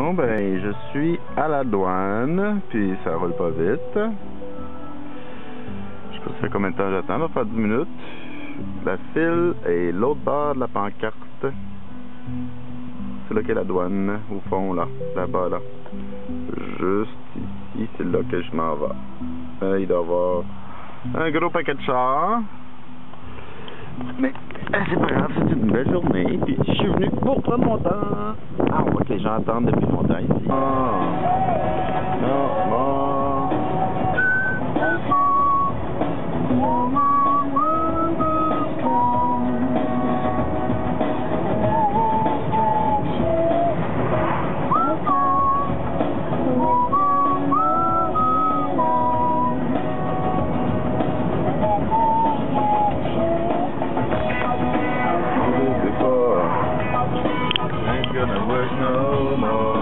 Bon, ben, je suis à la douane, puis ça roule pas vite. Je sais pas ça fait combien de temps j'attends, ça va faire 10 minutes. La file est l'autre bord de la pancarte. C'est là qu'est la douane, au fond, là, là-bas, là. Juste ici, c'est là que je m'en vais. Il doit y avoir un gros paquet de chars. Mais c'est pas grave, c'est une belle journée. Puis je suis venu pour prendre mon temps. Ah, on voit que les gens attendent depuis longtemps ici. Non, bon. Gonna work no more.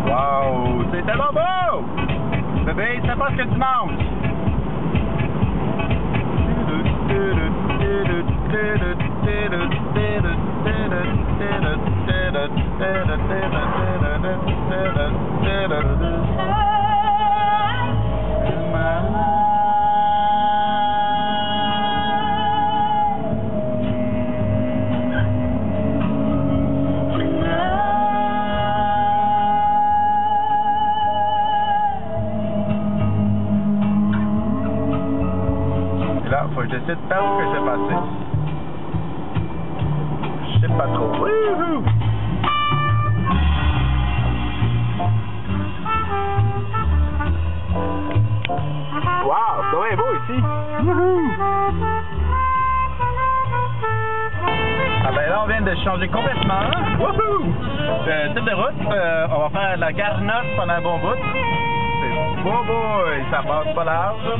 Wow, c'est tellement beau! Bébé, c'est pas ce que tu manges! Là, faut que j'essaie de faire ce que j'ai passé. Je sais pas trop. Wouhou! Wow, c'est vraiment beau ici. Wouhou! Ah ben là, on vient de changer complètement. Wouhou! Type de route, on va faire la gare Neuf pendant un bon bout. C'est beau, ça passe pas large.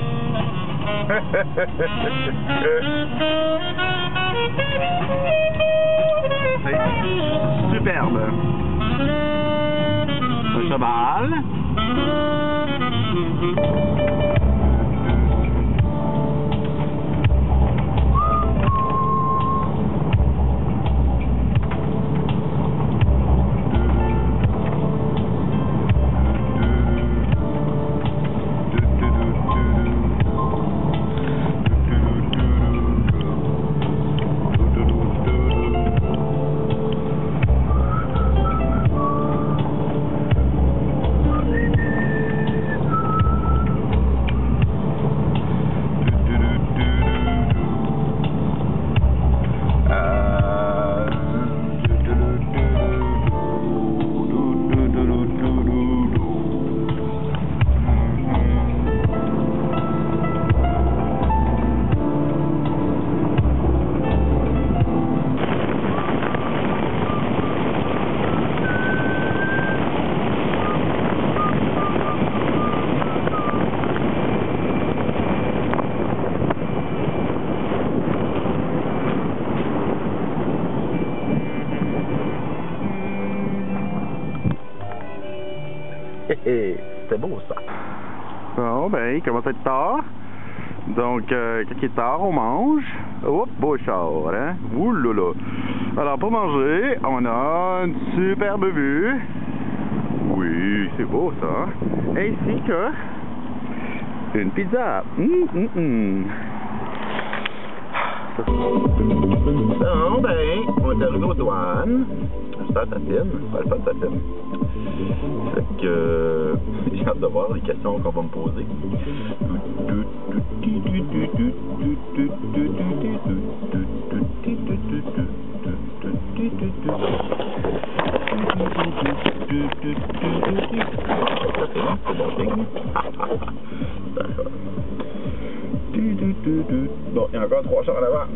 C'est superbe. Un cheval. C'était beau, ça. Bon, ben, il commence à être tard. Donc, quand il est tard, on mange. Oups, beau char, hein? Ouloula. Alors, pour manger, on a une superbe vue. Oui, c'est beau, ça. Ainsi que une pizza. Non, ben, on est arrivé aux douanes. J'espère que ça filme. Ouais, le fun, ça filme. Fait que j'ai hâte de voir les questions qu'on va me poser. Bon, il y a encore 3 chars en avant.